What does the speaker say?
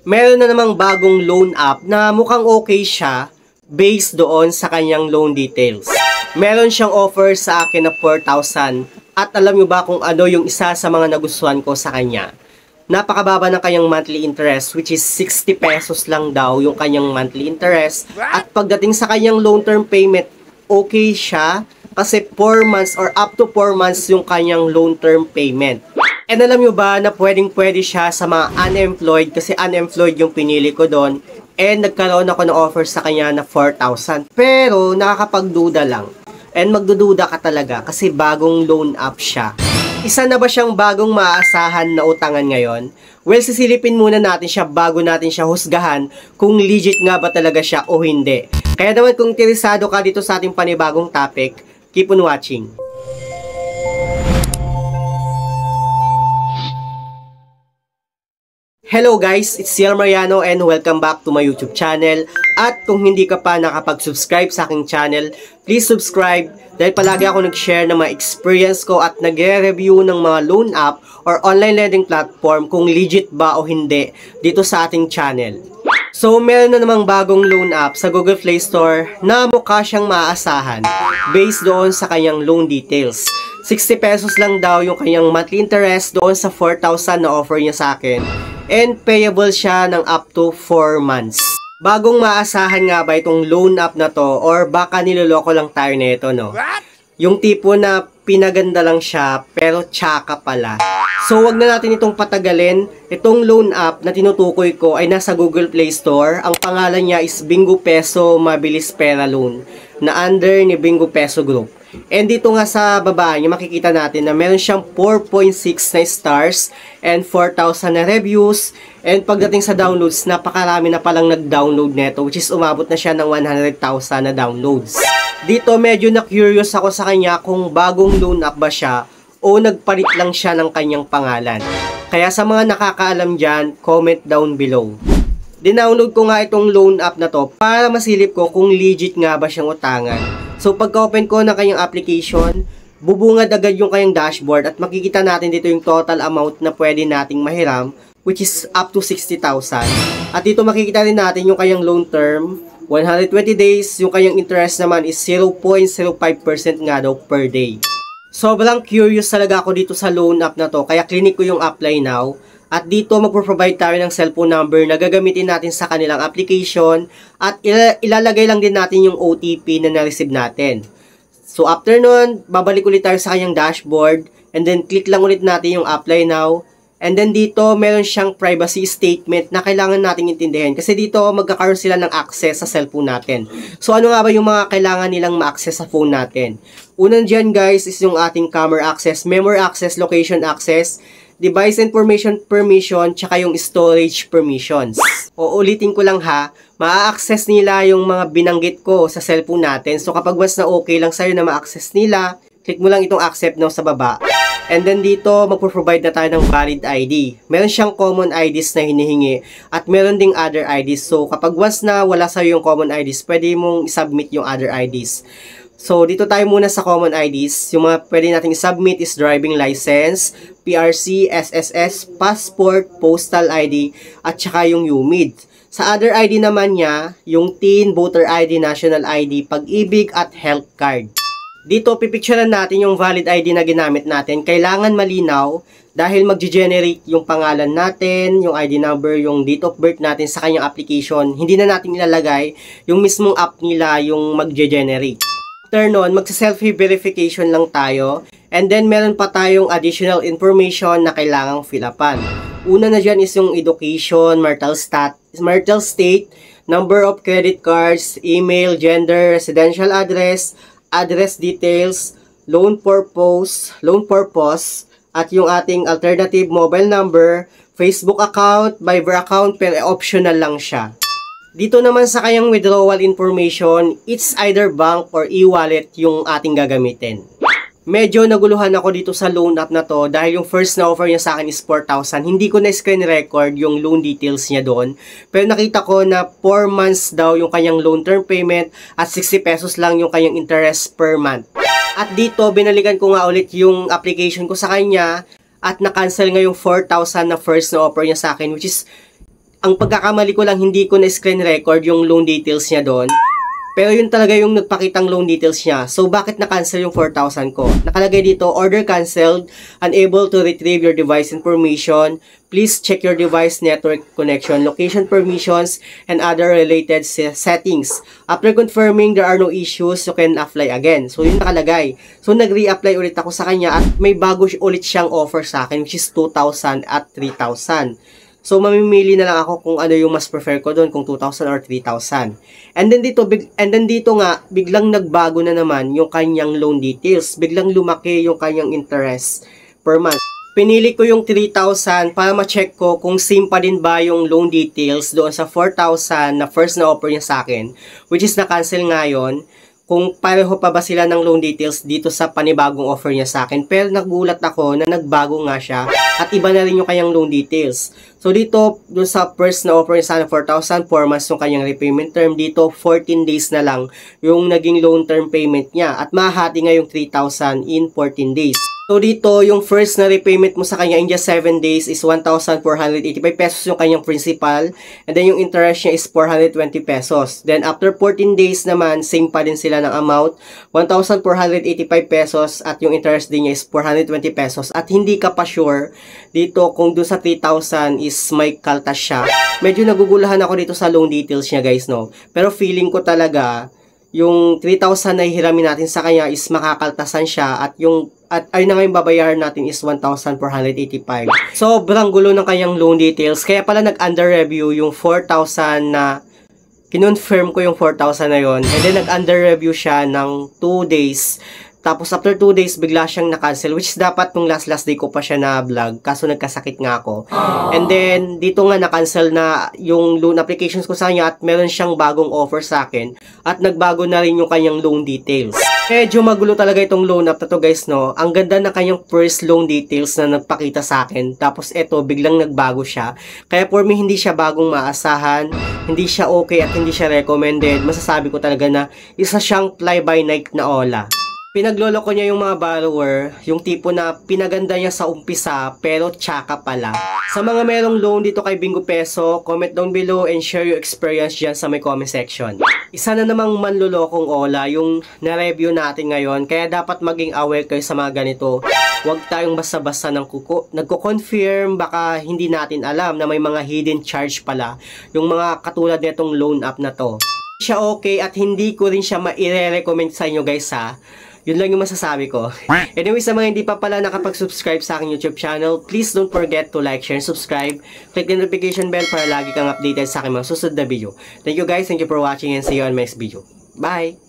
Meron na namang bagong loan app na mukhang okay siya based doon sa kanyang loan details. Meron siyang offer sa akin na 4,000 at alam nyo ba kung ano yung isa sa mga nagustuhan ko sa kanya? Napakababa ng kanyang monthly interest, which is 60 pesos lang daw yung kanyang monthly interest. At pagdating sa kanyang long term payment, okay siya kasi 4 months or up to 4 months yung kanyang long term payment. And alam nyo ba na pwede siya sa mga unemployed kasi unemployed yung pinili ko doon. And nagkaroon ako ng offer sa kanya na 4,000. Pero nakakapagduda lang. And magdududa ka talaga kasi bagong loan app siya. Isa na ba siyang bagong maaasahan na utangan ngayon? Well, sisilipin muna natin siya bago natin siya husgahan kung legit nga ba talaga siya o hindi. Kaya naman kung interesado ka dito sa ating panibagong topic, keep on watching. Hello guys, it's Ciel Mariano and welcome back to my YouTube channel. At kung hindi ka pa nakapag-subscribe sa aking channel, please subscribe dahil palagi ako nag-share ng mga experience ko at nagre-review ng mga loan app or online lending platform kung legit ba o hindi dito sa ating channel. So meron na namang bagong loan app sa Google Play Store na mukha siyang maaasahan based doon sa kanyang loan details. 60 pesos lang daw yung kanyang monthly interest doon sa 4,000 na offer niya sa akin. And payable siya ng up to 4 months. Bagong maasahan nga ba itong loan app na to or baka niloloko lang tayo nito, no? Yung tipo na pinaganda lang siya pero tsaka pala. So wag na natin itong patagalin. Itong loan app na tinutukoy ko ay nasa Google Play Store. Ang pangalan niya is Bingo Peso Mabilis Pera Loan na under ni Bingo Peso Group. And dito nga sa baba niya makikita natin na meron siyang 4.6 na stars and 4,000 na reviews. And pagdating sa downloads, napakarami na palang nag-download neto, which is umabot na siya ng 100,000 na downloads. Dito medyo na-curious ako sa kanya kung bagong loan app ba siya o nagpalit lang siya ng kanyang pangalan. Kaya sa mga nakakaalam dyan, comment down below. Dinownload ko nga itong loan app na to para masilip ko kung legit nga ba siyang utangan. So pagka-open ko ng kanyang application, bubungad agad yung kanyang dashboard at makikita natin dito yung total amount na pwede nating mahiram, which is up to 60,000. At dito makikita rin natin yung kanyang loan term, 120 days, yung kanyang interest naman is 0.05% nga daw per day. Sobrang curious talaga ako dito sa loan app na to, kaya clinic ko yung apply now. At dito magpo-provide tayo ng cellphone number na gagamitin natin sa kanilang application at ilalagay lang din natin yung OTP na na-receive natin. So after nun, babalik ulit tayo sa kanyang dashboard and then click lang ulit natin yung apply now. And then dito meron siyang privacy statement na kailangan nating intindihin kasi dito magkakaroon sila ng access sa cellphone natin. So ano nga ba yung mga kailangan nilang ma-access sa phone natin? Unang dyan guys is yung ating camera access, memory access, location access, device information permission, tsaka yung storage permissions. O ulitin ko lang ha, ma-access nila yung mga binanggit ko sa cellphone natin. So kapag once na okay lang sa'yo na ma-access nila, click mo lang itong accept now sa baba. And then dito, magpo-provide na tayo ng valid ID. Meron siyang common IDs na hinihingi at meron ding other IDs. So kapag once na wala sa'yo yung common IDs, pwede mong isubmit yung other IDs. So, dito tayo muna sa common IDs. Yung mga pwede natin i-submit is driving license, PRC, SSS, passport, postal ID, at saka yung UMID. Sa other ID naman niya, yung TIN, voter ID, national ID, pag-ibig, at health card. Dito, pipicturean natin yung valid ID na ginamit natin. Kailangan malinaw dahil mag-generate yung pangalan natin, yung ID number, yung date of birth natin sa kanyang application. Hindi na natin ilalagay yung mismong app nila yung mag-generate. After nun, magsa-selfie verification lang tayo. And then, meron pa tayong additional information na kailangang fill upan. Una na dyan is yung education, marital state, number of credit cards, email, gender, residential address, address details, loan purpose, at yung ating alternative mobile number, Facebook account, Viber account, pero optional lang siya. Dito naman sa kanyang withdrawal information, it's either bank or e-wallet yung ating gagamitin. Medyo naguluhan ako dito sa loan app na to dahil yung first na offer niya sa akin is 4,000. Hindi ko na screen record yung loan details niya doon. Pero nakita ko na 4 months daw yung kanyang loan term payment at 60 pesos lang yung kanyang interest per month. At dito, binalikan ko nga ulit yung application ko sa kanya at na-cancel nga yung 4,000 na first na offer niya sa akin, which is Ang pagkakamali ko lang, hindi ko na screen record yung loan details niya doon. Pero yun talaga yung nagpakitang loan details niya. So, bakit na-cancel yung 4,000 ko? Nakalagay dito, order canceled, unable to retrieve your device information. Please check your device network connection, location permissions, and other related settings. After confirming there are no issues, you can apply again. So, yun nakalagay. So, nag-re-apply ulit ako sa kanya at may bago ulit siyang offer sa akin, which is 2,000 at 3,000. So, mamimili na lang ako kung ano yung mas prefer ko doon, kung 2,000 or 3,000. And then dito nga, biglang nagbago na naman yung kanyang loan details. Biglang lumaki yung kanyang interest per month. Pinili ko yung 3,000 para ma-check ko kung same pa din ba yung loan details doon sa 4,000 na first na offer niya sa akin, which is na-cancel ngayon. Kung pareho pa ba sila ng loan details dito sa panibagong offer niya sa akin. Pero nagulat ako na nagbago nga siya at iba na rin yung kanyang loan details. So dito, dun sa first na offer niya sa akin, 4,000, 4 months yung kanyang repayment term. Dito, 14 days na lang yung naging loan term payment niya. At mahati nga yung 3,000 in 14 days. So dito, yung first na repayment mo sa kanya in just 7 days is 1,485 pesos yung kanyang principal. And then yung interest niya is 420 pesos. Then after 14 days naman, same pa din sila ng amount. 1,485 pesos at yung interest din niya is 420 pesos. At hindi ka pa sure dito kung doon sa 3,000 is may kaltas siya. Medyo nagugulahan ako dito sa loan details niya guys, no? Pero feeling ko talaga, yung 3,000 na hihiramin natin sa kanya is makakaltasan siya at ayun na nga yung babayaran natin is 1,485. Sobrang gulo ng kanyang loan details. Kaya pala nag-under review yung 4,000 na kinonfirm ko yung 4,000 na yon. And then nag-under review siya ng 2 days. Tapos after 2 days, bigla siyang na-cancel. Which is dapat nung last day ko pa siya na-vlog. Kaso nagkasakit nga ako. And then, dito nga na-cancel na yung loan applications ko sa kanya. At meron siyang bagong offer sa akin. At nagbago na rin yung kanyang loan details. Medyo magulo talaga itong loan app na to guys, no? Ang ganda na kanyang first loan details na nagpakita sa akin. Tapos eto, biglang nagbago siya. Kaya for me, hindi siya bagong maasahan. Hindi siya okay at hindi siya recommended. Masasabi ko talaga na isa siyang fly-by-night na Ola. Pinagloloko niya yung mga borrower, yung tipo na pinaganda niya sa umpisa pero tsaka pala. Sa mga merong loan dito kay Bingo Peso, comment down below and share your experience dyan sa may comment section. Isa na namang manlolokong Ola yung na-review natin ngayon, kaya dapat maging aware kayo sa mga ganito. Huwag tayong basta-basta nagko-confirm, baka hindi natin alam na may mga hidden charge pala yung mga katulad nitong loan app na to. Siya okay at hindi ko rin siya maire-recommend sa inyo guys ha. Yun lang yung masasabi ko. Anyway, sa mga hindi pa pala nakapag-subscribe sa aking YouTube channel, please don't forget to like, share, and subscribe. Click the notification bell para lagi kang updated sa aking mga susunod na video. Thank you guys, thank you for watching and see you on my next video. Bye!